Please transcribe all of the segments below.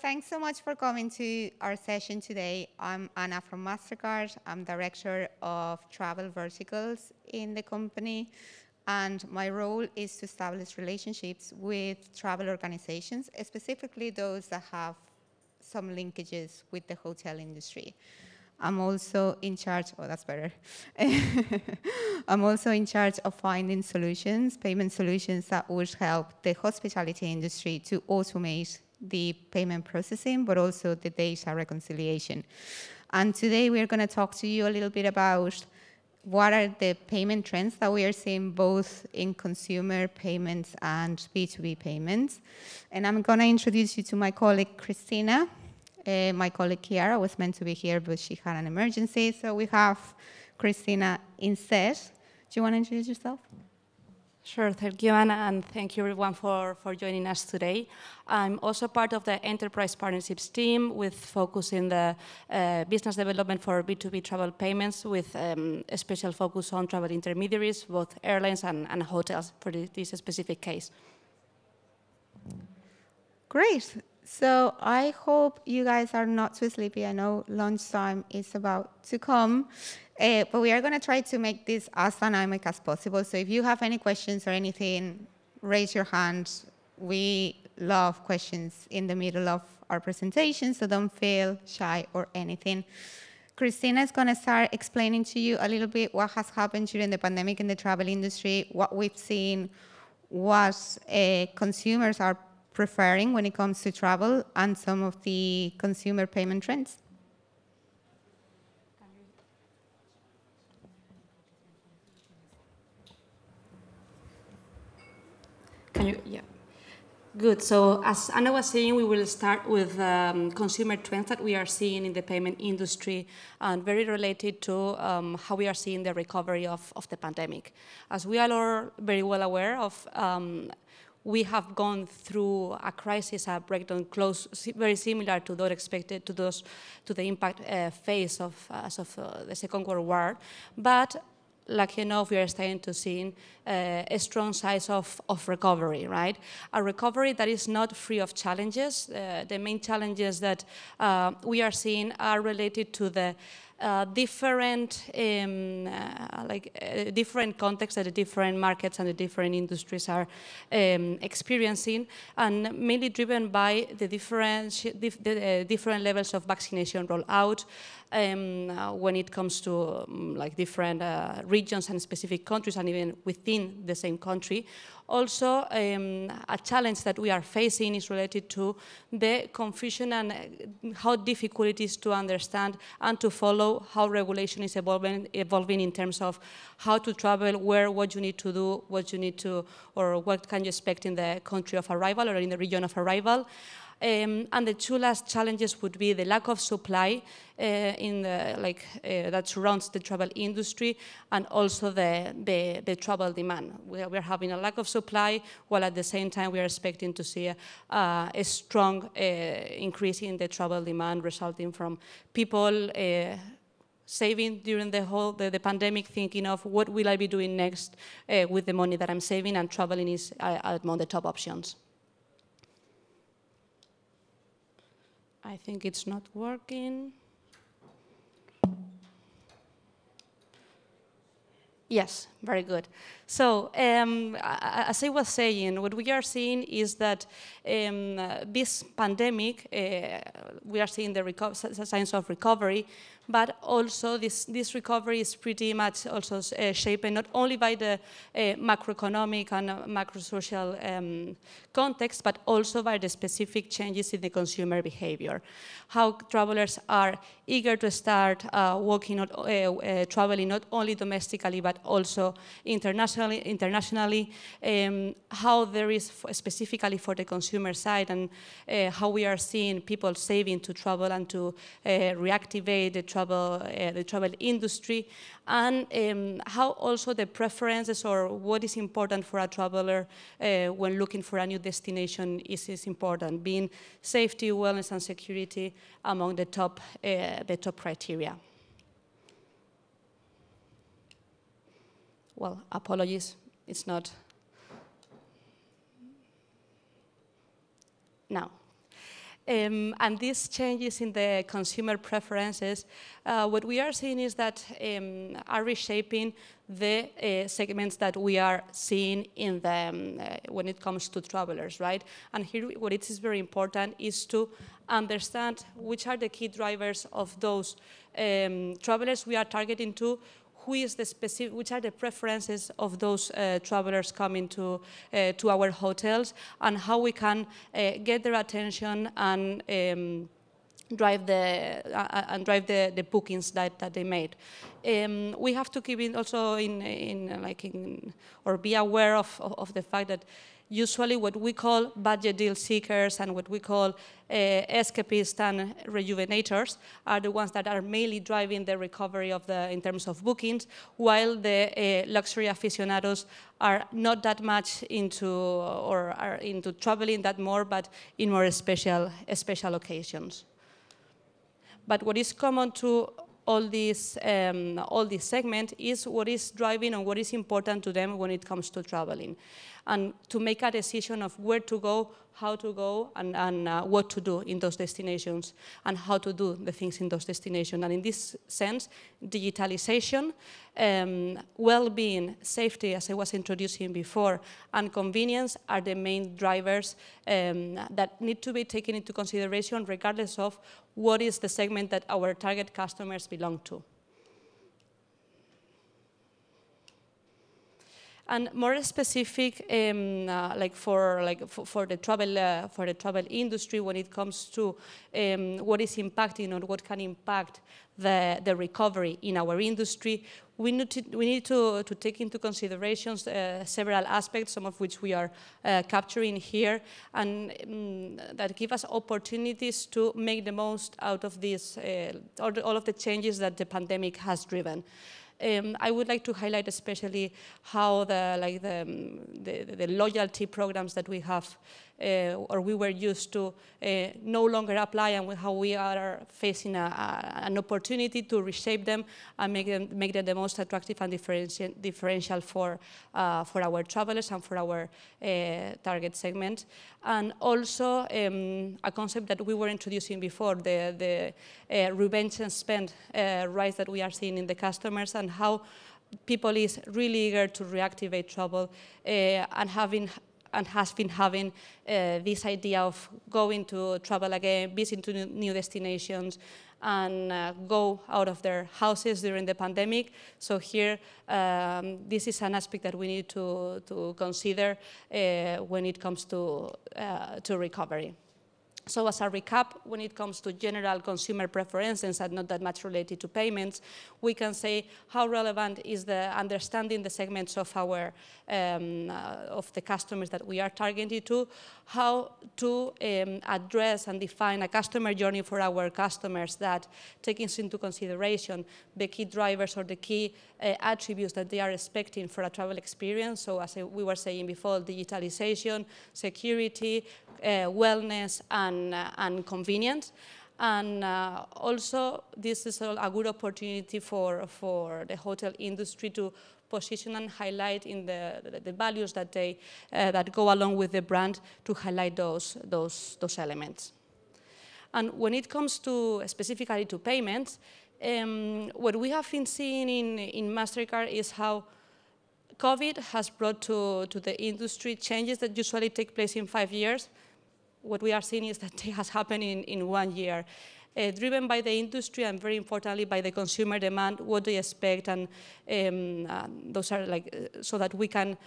thanks so much for coming to our session today. I'm Anna from MasterCard. I'm Director of Travel Verticals in the company. And my role is to establish relationships with travel organizations, specifically those that have some linkages with the hotel industry. I'm also in charge, oh, that's better. I'm also in charge of finding solutions, payment solutions that would help the hospitality industry to automate the payment processing, but also the data reconciliation. And today we're going to talk to you a little bit about what are the payment trends that we are seeing both in consumer payments and B2B payments. And I'm going to introduce you to my colleague, Christina. My colleague, Chiara, was meant to be here, but she had an emergency. So we have Christina instead. Do you want to introduce yourself? Sure, thank you, Anna, and thank you everyone for joining us today. I'm also part of the Enterprise Partnerships team with focus in the business development for B2B travel payments with a special focus on travel intermediaries, both airlines and hotels for this specific case. Great. So I hope you guys are not too sleepy. I know lunchtime is about to come. But we are going to try to make this as dynamic as possible. So if you have any questions or anything, raise your hand. We love questions in the middle of our presentation, so don't feel shy or anything. Christina is going to start explaining to you a little bit what has happened during the pandemic in the travel industry, what we've seen, what consumers are preferring when it comes to travel, and some of the consumer payment trends. Yeah. Good. So as Anna was saying, we will start with consumer trends that we are seeing in the payment industry and very related to how we are seeing the recovery of the pandemic. As we are all very well aware of, we have gone through a crisis, a breakdown very similar to those expected to the impact phase of the Second World War, but lucky enough, we are starting to see a strong size of recovery, right? A recovery that is not free of challenges. The main challenges that we are seeing are related to the different contexts that the different markets and the different industries are experiencing, and mainly driven by the different levels of vaccination rollout when it comes to different regions and specific countries, and even within the same country. Also, a challenge that we are facing is related to the confusion and how difficult it is to understand and to follow how regulation is evolving in terms of how to travel, where, what you need to do, or what can you expect in the country of arrival or in the region of arrival. And the two last challenges would be the lack of supply that surrounds the travel industry, and also the travel demand. We're having a lack of supply, while at the same time we are expecting to see a strong increase in the travel demand resulting from people saving during the pandemic, thinking of what will I be doing next with the money that I'm saving, and traveling is among the top options. I think it's not working. Yes, very good. So, as I was saying, what we are seeing is that this pandemic, we are seeing the signs of recovery, but also this recovery is pretty much also shaped not only by the macroeconomic and macro-social context, but also by the specific changes in the consumer behavior. How travelers are eager to start traveling not only domestically, but also internationally, how there is specifically for the consumer side, and how we are seeing people saving to travel and to reactivate the travel industry, and how also the preferences or what is important for a traveler when looking for a new destination is important, being safety, wellness, and security among the top criteria. Well, apologies, it's not. Now, And these changes in the consumer preferences, what we are seeing is that are reshaping the segments that we are seeing in the, when it comes to travelers, right? And here, what it is very important is to understand which are the key drivers of those travelers we are targeting to, who is the specific, which are the preferences of those travelers coming to our hotels, and how we can get their attention and drive the bookings that they made. We have to keep in also or be aware of the fact that usually what we call budget deal seekers and what we call escapists and rejuvenators are the ones that are mainly driving the recovery of in terms of bookings, while the luxury aficionados are not that much into or are into traveling that more, but in more special occasions. But what is common to all this segment is what is driving and what is important to them when it comes to traveling, and to make a decision of where to go, how to go, and what to do in those destinations, and how to do the things in those destinations. And in this sense, digitalization, well-being, safety, as I was introducing before, and convenience are the main drivers that need to be taken into consideration regardless of what is the segment that our target customers belong to. And more specific, for the travel industry, when it comes to what is impacting or what can impact the recovery in our industry, we need to take into consideration several aspects, some of which we are capturing here, and that give us opportunities to make the most out of this, all of the changes that the pandemic has driven. I would like to highlight especially how the loyalty programs that we have or we were used to no longer apply, and how we are facing an opportunity to reshape them and make them the most attractive and differential for our travelers and for our target segment. And also a concept that we were introducing before, the revenge and spend rise that we are seeing in the customers, and how people is really eager to reactivate travel and has been having this idea of going to travel again, visiting new destinations, and go out of their houses during the pandemic. So here, this is an aspect that we need to consider when it comes to recovery. So as a recap, when it comes to general consumer preferences and not that much related to payments, we can say how relevant is the understanding the segments of our of the customers that we are targeting to, how to address and define a customer journey for our customers that takes into consideration the key drivers or the key attributes that they are expecting for a travel experience. So as we were saying before, digitalization, security, wellness, and convenience. And also, this is a good opportunity for the hotel industry to position and highlight in the values that that go along with the brand, to highlight those elements. And when it comes to specifically to payments, what we have been seeing in MasterCard is how COVID has brought to the industry changes that usually take place in 5 years. What we are seeing is that it has happened in 1 year, driven by the industry and very importantly by the consumer demand, what they expect, and those are so that we can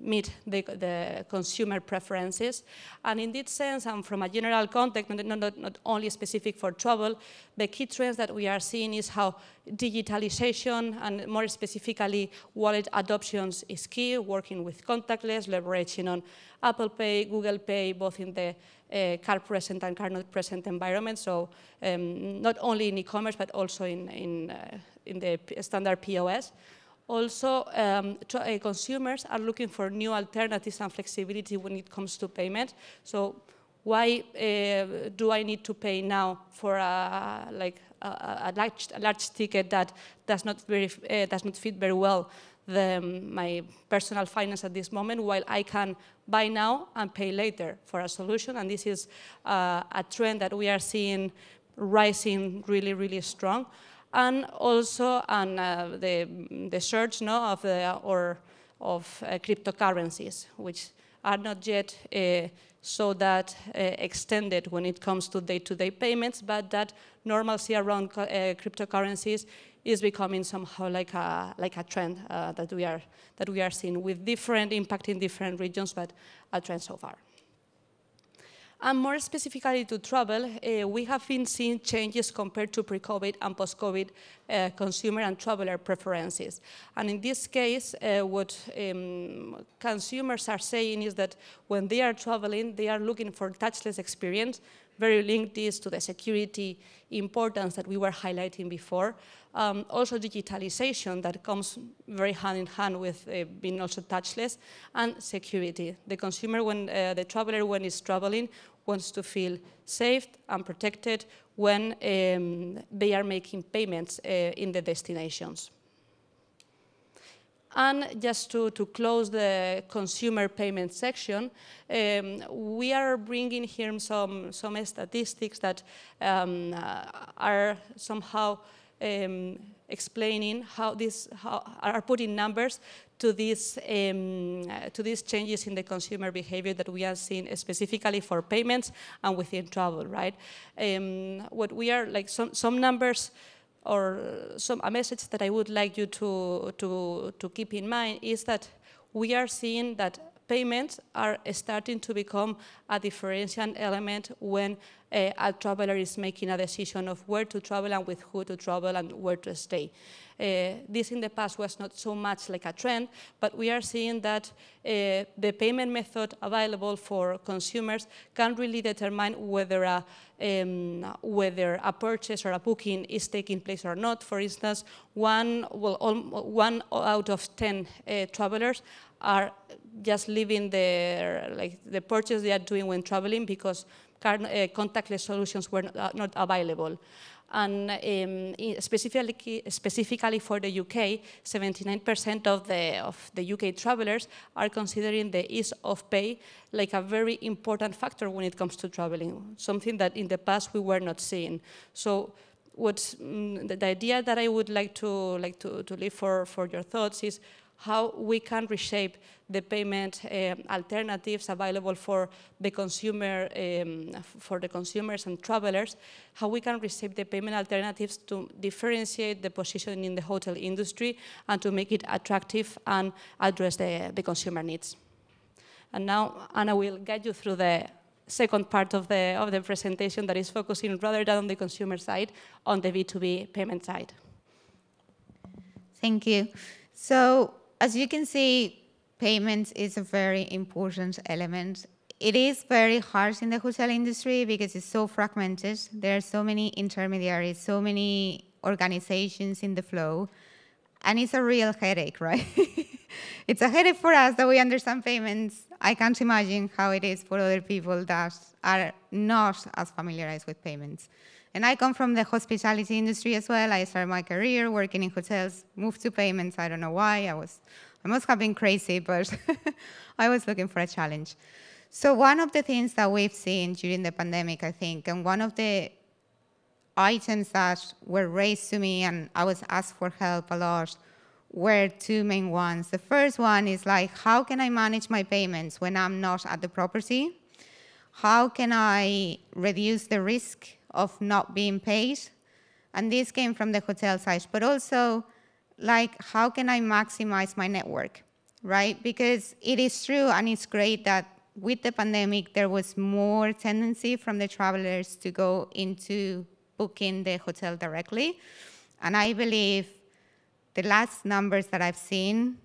meet the consumer preferences. And in this sense, and from a general context, not only specific for travel, the key trends that we are seeing is how digitalization and more specifically wallet adoptions is key, working with contactless, leveraging on Apple Pay, Google Pay, both in the card present and card not present environment. So not only in e-commerce, but also in the standard POS. Also, consumers are looking for new alternatives and flexibility when it comes to payment. So why do I need to pay now for a large ticket that does not fit very well my personal finance at this moment, while I can buy now and pay later for a solution. And this is a trend that we are seeing rising really, really strong. And also on the surge of cryptocurrencies, which are not yet so that extended when it comes to day-to-day payments, but that normalcy around cryptocurrencies is becoming somehow like a trend that we are seeing, with different impact in different regions, but a trend so far. And more specifically to travel, we have been seeing changes compared to pre-COVID and post-COVID consumer and traveler preferences. And in this case, what consumers are saying is that when they are traveling, they are looking for touchless experience, very linked this to the security importance that we were highlighting before. Also digitalization that comes very hand in hand with being also touchless, and security. The consumer, the traveler, when he's traveling, wants to feel safe and protected when they are making payments in the destinations. And just to close the consumer payment section, we are bringing here some statistics that are somehow explaining how are putting numbers to these changes in the consumer behavior that we are seeing specifically for payments and within travel, right? What we are like some numbers, or a message that I would like you to keep in mind is that we are seeing that payments are starting to become a differentiating element when a traveler is making a decision of where to travel and with who to travel and where to stay. This in the past was not so much like a trend, but we are seeing that the payment method available for consumers can really determine whether a purchase or a booking is taking place or not. For instance, one out of 10 travelers are just leaving the purchase they are doing when traveling because contactless solutions were not available. And specifically for the UK, 79% of the UK travelers are considering the ease of pay like a very important factor when it comes to traveling, something that in the past we were not seeing. So the idea that I would like to leave for your thoughts is how we can reshape the payment alternatives available for the consumer, for the consumers and travelers, how we can reshape the payment alternatives to differentiate the position in the hotel industry and to make it attractive and address the consumer needs. And now Anna will guide you through the second part of the presentation that is focusing rather than on the consumer side, on the B2B payment side. Thank you. So, as you can see, payments is a very important element. It is very hard in the hotel industry because it's so fragmented. There are so many intermediaries, so many organizations in the flow, and it's a real headache, right? It's a headache for us that we understand payments. I can't imagine how it is for other people that are not as familiarized with payments. And I come from the hospitality industry as well. I started my career working in hotels, moved to payments. I don't know why. I must have been crazy, but I was looking for a challenge. So one of the things that we've seen during the pandemic, I think, and one of the items that were raised to me and I was asked for help a lot were two main ones. The first one is like, how can I manage my payments when I'm not at the property? How can I reduce the risk of not being paid? And this came from the hotel side, but also like, how can I maximize my network, right? Because it is true and it's great that with the pandemic, there was more tendency from the travelers to go into booking the hotel directly. And I believe the last numbers that I've seen,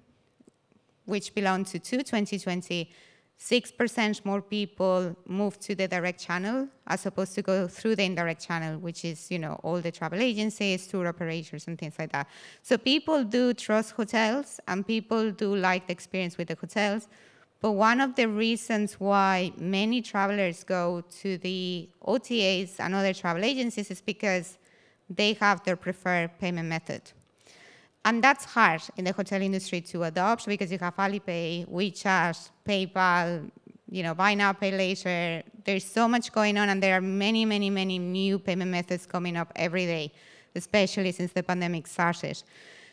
which belong to 2020, 6% more people move to the direct channel as opposed to go through the indirect channel, which is, all the travel agencies, tour operators, and things like that. So people do trust hotels, and people do like the experience with the hotels. But one of the reasons why many travelers go to the OTAs and other travel agencies is because they have their preferred payment method. And that's hard in the hotel industry to adopt because you have Alipay, WeChat, PayPal, buy now, pay later. There's so much going on, and there are many, many, many new payment methods coming up every day, especially since the pandemic started.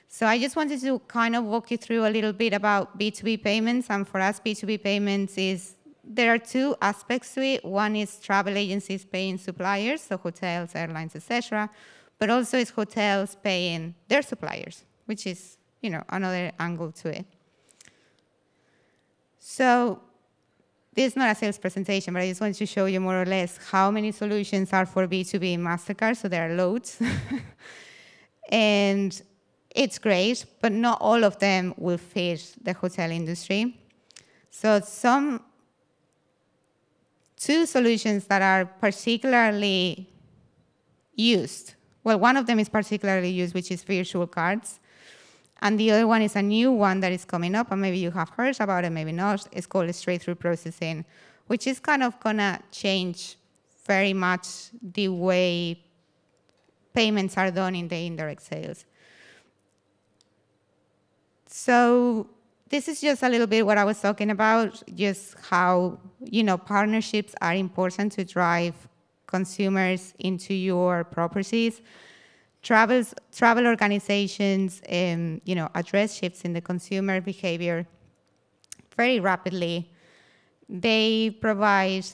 So I just wanted to kind of walk you through a little bit about B2B payments. And for us, B2B payments there are two aspects to it. One is travel agencies paying suppliers, so hotels, airlines, etc. But also it's hotels paying their suppliers, which is, another angle to it. So this is not a sales presentation, but I just wanted to show you more or less how many solutions are for B2B in MasterCard. So there are loads. And it's great, but not all of them will fit the hotel industry. So two solutions that are particularly used. Well, one of them is particularly used, which is virtual cards. And the other one is a new one that is coming up, and maybe you have heard about it, maybe not. It's called straight-through processing, which is kind of going to change very much the way payments are done in the indirect sales. So this is just a little bit what I was talking about, just how, partnerships are important to drive consumers into your properties. Travel organizations, address shifts in the consumer behavior very rapidly. They provide,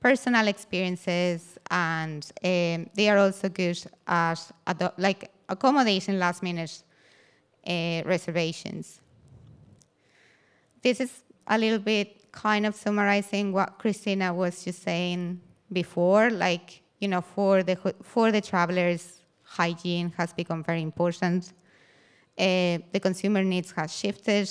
personal experiences, and they are also good at accommodating last-minute reservations. This is a little bit kind of summarizing what Christina was just saying before, for the travelers, hygiene has become very important. The consumer needs has shifted.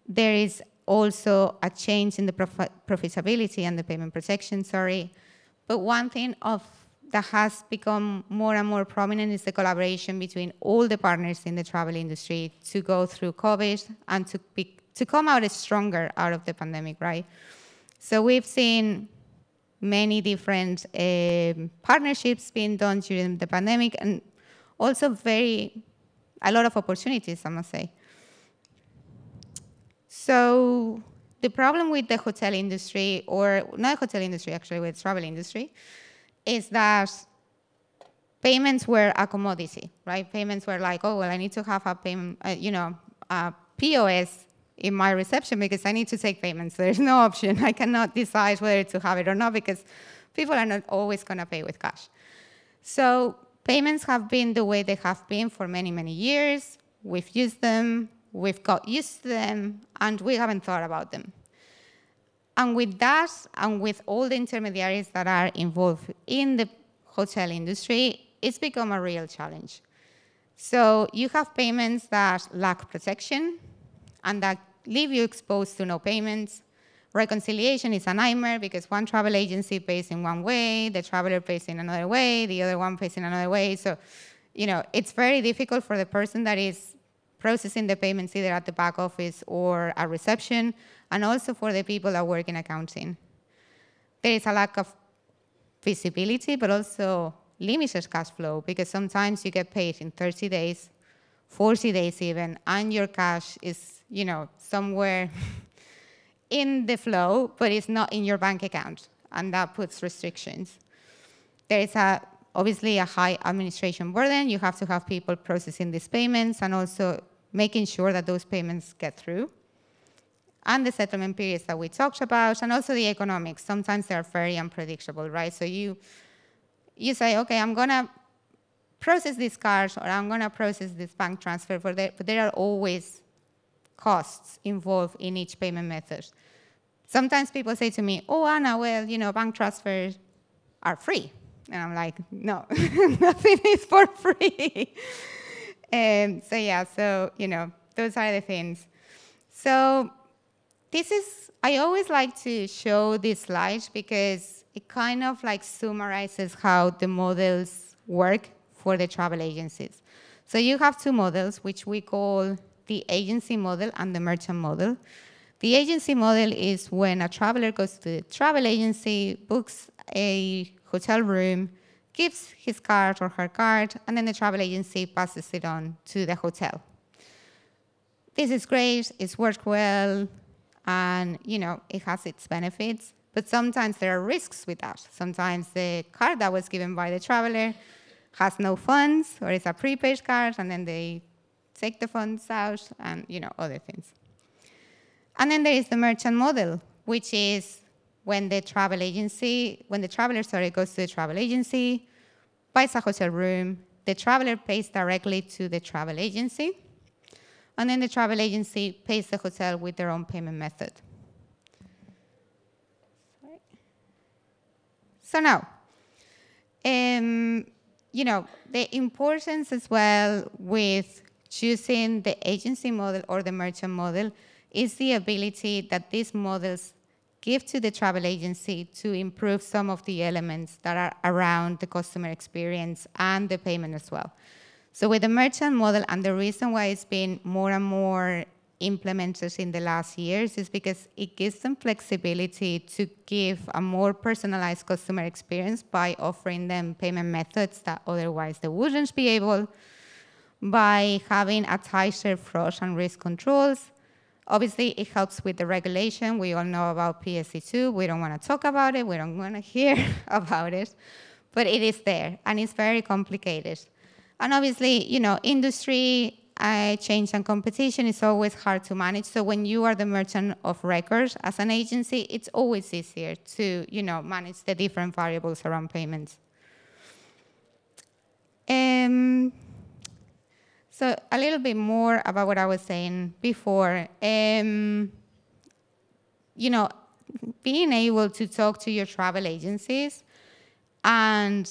There is also a change in the profitability and the payment protection, But one thing that has become more and more prominent is the collaboration between all the partners in the travel industry to go through COVID and to come out stronger out of the pandemic, right? So we've seen many different partnerships being done during the pandemic, and also a lot of opportunities, I must say. So the problem with the hotel industry, or not hotel industry, actually, with travel industry, is that payments were a commodity, right? Payments were like, oh, well, I need to have a payment, a POS in my reception because I need to take payments. There's no option. I cannot decide whether to have it or not because people are not always going to pay with cash. So payments have been the way they have been for many, many years. We've used them, we've got used to them, and we haven't thought about them. And with that, and with all the intermediaries that are involved in the hotel industry, it's become a real challenge. So you have payments that lack protection and that leave you exposed to no payments. Reconciliation is a nightmare because one travel agency pays in one way, the traveler pays in another way, the other one pays in another way. So, it's very difficult for the person that is processing the payments either at the back office or at reception, and also for the people that work in accounting. There is a lack of visibility, but also limited cash flow, because sometimes you get paid in 30 days, 40 days even, and your cash is, somewhere in the flow, but it's not in your bank account, and that puts restrictions. There is obviously a high administration burden. You have to have people processing these payments and also making sure that those payments get through. And the settlement periods that we talked about, and also the economics. Sometimes they're very unpredictable, right? So you say, okay, I'm going to process this card, or I'm going to process this bank transfer, but there are always costs involved in each payment method. Sometimes people say to me, oh, Anna, well, bank transfers are free. And I'm like, no, nothing is for free. Those are the things. So I always like to show this slide because it kind of summarizes how the models work for the travel agencies. So you have two models, which we call the agency model and the merchant model. The agency model is when a traveler goes to the travel agency, books a hotel room, gives his card or her card, and then the travel agency passes it on to the hotel. This is great, it's worked well, and it has its benefits, but sometimes there are risks with that. Sometimes the card that was given by the traveler has no funds, or it's a prepaid card, and then they take the funds out, and other things. And then there is the merchant model, which is when the traveler goes to the travel agency, buys a hotel room, the traveler pays directly to the travel agency, and then the travel agency pays the hotel with their own payment method. So now, the importance as well with choosing the agency model or the merchant model is the ability that these models give to the travel agency to improve some of the elements that are around the customer experience and the payment as well. So with the merchant model, and the reason why it's been more and more implemented in the last years is because it gives them flexibility to give a more personalized customer experience by offering them payment methods that otherwise they wouldn't be able, by having a tighter fraud and risk controls. Obviously, it helps with the regulation. We all know about PSD2. We don't want to talk about it. We don't want to hear about it. But it is there, and it's very complicated. And obviously, industry change and competition is always hard to manage. So when you are the merchant of record as an agency, it's always easier to, manage the different variables around payments. So a little bit more about what I was saying before. Being able to talk to your travel agencies and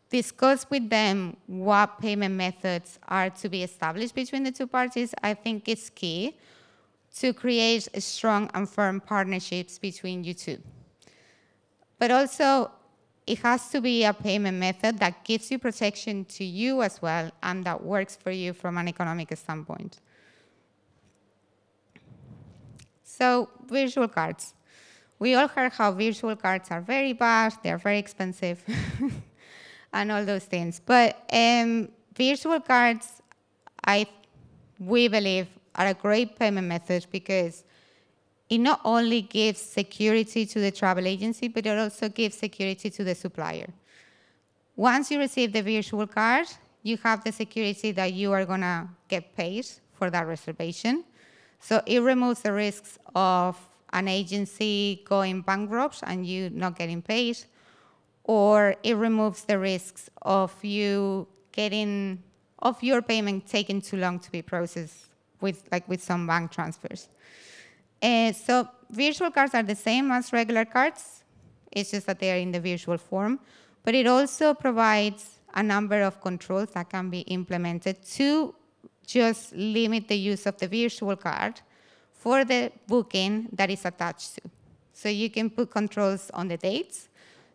discuss with them what payment methods are to be established between the two parties, I think is key to create strong and firm partnerships between you two. But also, it has to be a payment method that gives you protection to you as well and that works for you from an economic standpoint. So, virtual cards. We all heard how virtual cards are very bad, they're very expensive, and all those things. But virtual cards, we believe, are a great payment method because it not only gives security to the travel agency, but it also gives security to the supplier. Once you receive the virtual card, you have the security that you are going to get paid for that reservation. So it removes the risks of an agency going bankrupt and you not getting paid, or it removes the risks of your payment taking too long to be processed with some bank transfers. So virtual cards are the same as regular cards. It's just that they are in the virtual form. But it also provides a number of controls that can be implemented to just limit the use of the virtual card for the booking that is attached to. So you can put controls on the dates.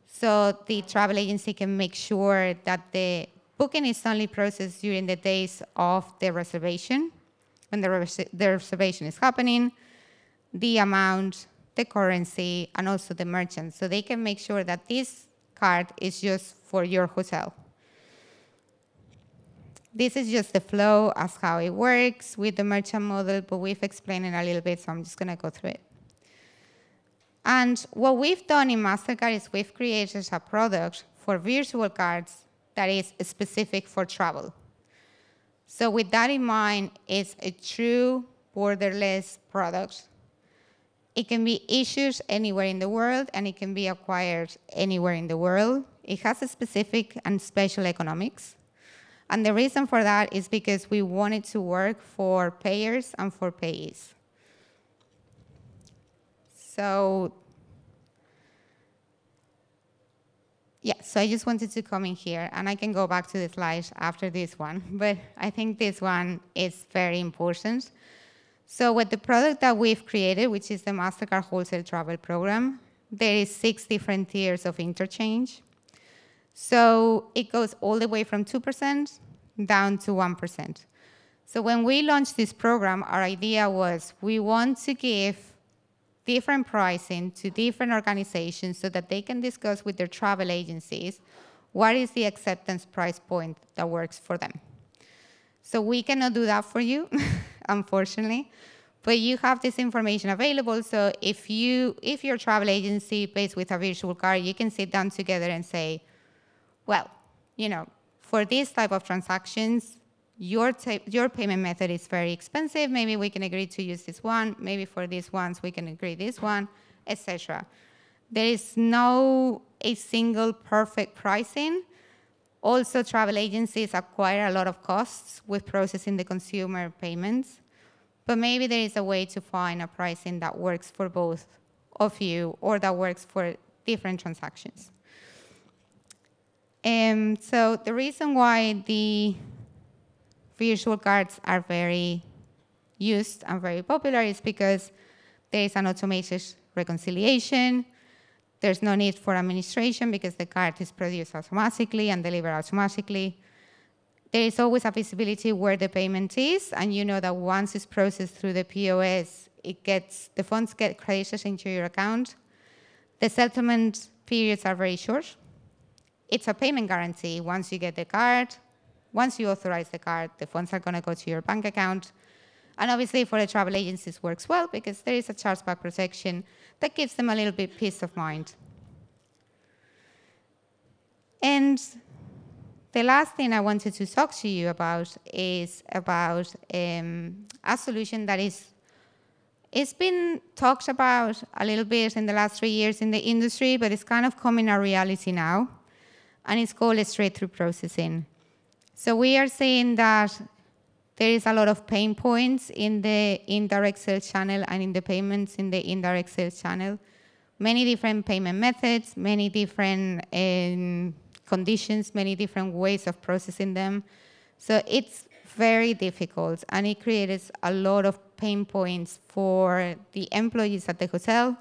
So the travel agency can make sure that the booking is only processed during the days of the reservation, when the reservation is happening, the amount, the currency, and also the merchant. So they can make sure that this card is just for your hotel. This is just the flow as how it works with the merchant model, but we've explained it a little bit, so I'm just going to go through it. And what we've done in MasterCard is we've created a product for virtual cards that is specific for travel. So with that in mind, it's a true borderless product. It can be issued anywhere in the world, and it can be acquired anywhere in the world. It has a specific and special economics. And the reason for that is because we want it to work for payers and for payees. So, so I just wanted to come in here, and I can go back to the slide after this one, but I think this one is very important. So with the product that we've created, which is the MasterCard Wholesale Travel Program, there is 6 different tiers of interchange. So it goes all the way from 2% down to 1%. So when we launched this program, our idea was we want to give different pricing to different organizations so that they can discuss with their travel agencies what is the acceptance price point that works for them. So we cannot do that for you, unfortunately, but you have this information available. So if your travel agency pays with a virtual card, you can sit down together and say, well, for this type of transactions, your payment method is very expensive. Maybe we can agree to use this one. Maybe for these ones, we can agree this one, etc. There is no a single perfect pricing. Also, travel agencies acquire a lot of costs with processing the consumer payments. But maybe there is a way to find a pricing that works for both of you or that works for different transactions. So the reason why the virtual cards are very used and very popular is because there is an automated reconciliation. There's no need for administration because the card is produced automatically and delivered automatically. There is always a visibility where the payment is, and you know that once it's processed through the POS, the funds get credited into your account. The settlement periods are very short. It's a payment guarantee. Once you get the card, once you authorize the card, the funds are going to go to your bank account. And obviously for the travel agencies works well because there is a chargeback protection that gives them a little bit peace of mind. And the last thing I wanted to talk to you about is about a solution that it's been talked about a little bit in the last 3 years in the industry, but it's kind of becoming a reality now. And it's called straight-through processing. So we are seeing that there is a lot of pain points in the indirect sales channel and in the payments in the indirect sales channel. Many different payment methods, many different conditions, many different ways of processing them. So it's very difficult, and it creates a lot of pain points for the employees at the hotel.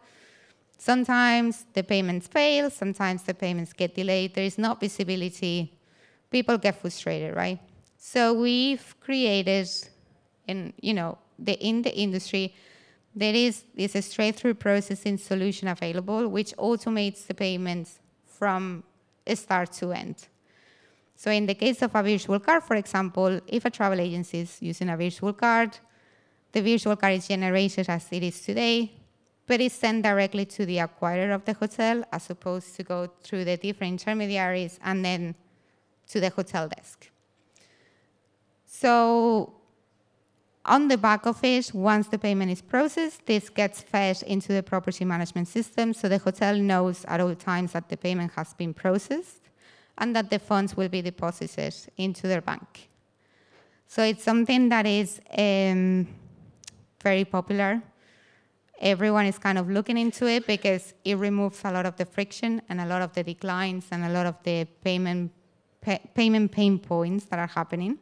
Sometimes the payments fail, sometimes the payments get delayed. There is no visibility. People get frustrated, right? So we've created, in the industry, there is a straight-through processing solution available, which automates the payments from start to end. So in the case of a virtual card, for example, if a travel agency is using a virtual card, the virtual card is generated as it is today, but it's sent directly to the acquirer of the hotel as opposed to go through the different intermediaries and then to the hotel desk. So on the back of it, once the payment is processed, this gets fed into the property management system, so the hotel knows at all times that the payment has been processed and that the funds will be deposited into their bank. So it's something that is very popular. Everyone is kind of looking into it because it removes a lot of the friction and a lot of the declines and a lot of the payment pain points that are happening.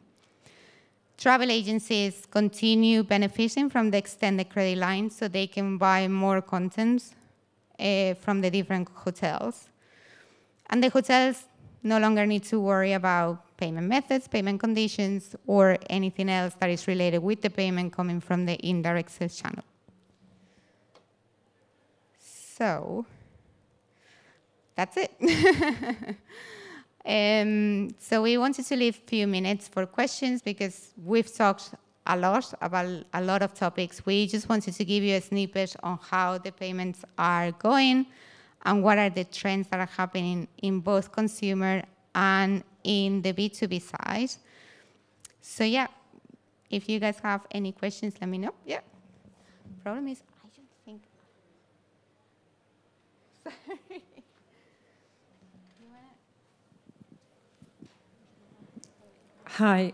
Travel agencies continue benefiting from the extended credit line so they can buy more content from the different hotels. And the hotels no longer need to worry about payment methods, payment conditions, or anything else that is related with the payment coming from the indirect sales channel. So that's it. So we wanted to leave a few minutes for questions because we've talked a lot about a lot of topics. We just wanted to give you a snippet on how the payments are going and what are the trends that are happening in both consumer and in the B2B side. So yeah, if you guys have any questions, let me know. Yeah. Problem is, I don't think. Sorry. Hi.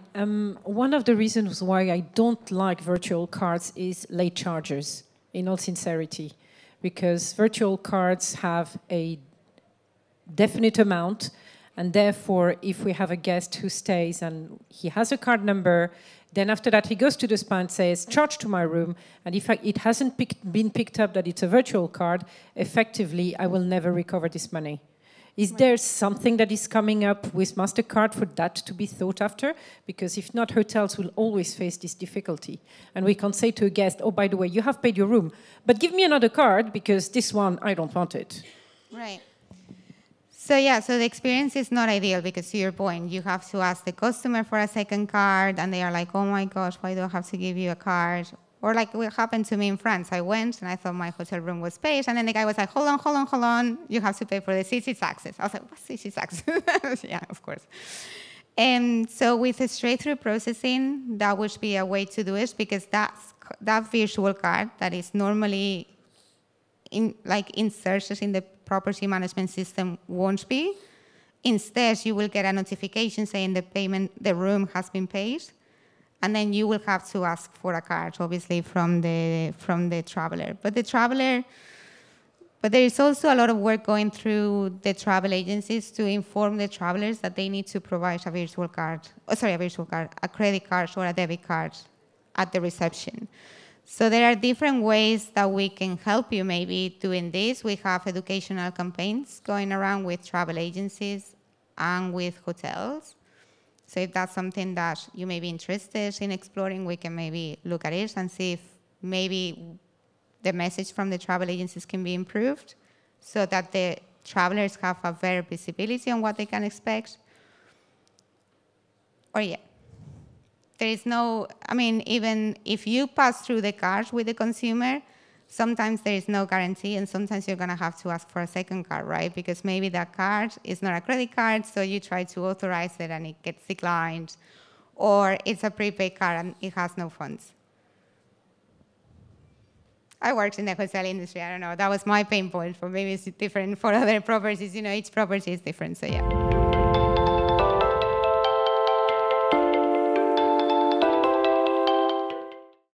One of the reasons why I don't like virtual cards is late charges, in all sincerity, because virtual cards have a definite amount, and therefore, if we have a guest who stays and he has a card number, then after that he goes to the spa and says, charge to my room, and if it hasn't been picked up that it's a virtual card, effectively, I will never recover this money. Is there something that is coming up with MasterCard for that to be thought after? Because if not, hotels will always face this difficulty. And we can't say to a guest, oh, by the way, you have paid your room, but give me another card because this one, I don't want it. Right. So yeah, so the experience is not ideal because to your point, you have to ask the customer for a second card and they are like, oh my gosh, why do I have to give you a card? Or like what happened to me in France. I went and I thought my hotel room was paid and then the guy was like, hold on, you have to pay for the city taxes. I was like, what's city taxes? Yeah, of course. And so with a straight-through processing, that would be a way to do it because that virtual card that is normally inserted in the property management system won't be. Instead, you will get a notification saying the room has been paid, and then you will have to ask for a card, obviously, from the traveler. But there is also a lot of work going through the travel agencies to inform the travelers that they need to provide a credit card or a debit card at the reception. So there are different ways that we can help you maybe doing this. We have educational campaigns going around with travel agencies and with hotels. So if that's something that you may be interested in exploring, we can maybe look at it and see if maybe the message from the travel agencies can be improved so that the travelers have a better visibility on what they can expect. Or yeah. There is no, even if you pass through the card with the consumer, sometimes there is no guarantee and sometimes you're gonna have to ask for a second card, right? Because maybe that card is not a credit card, so you try to authorize it and it gets declined, or it's a prepaid card and it has no funds. I worked in the hotel industry, I don't know, that was my pain point, for maybe it's different for other properties, each property is different, so yeah.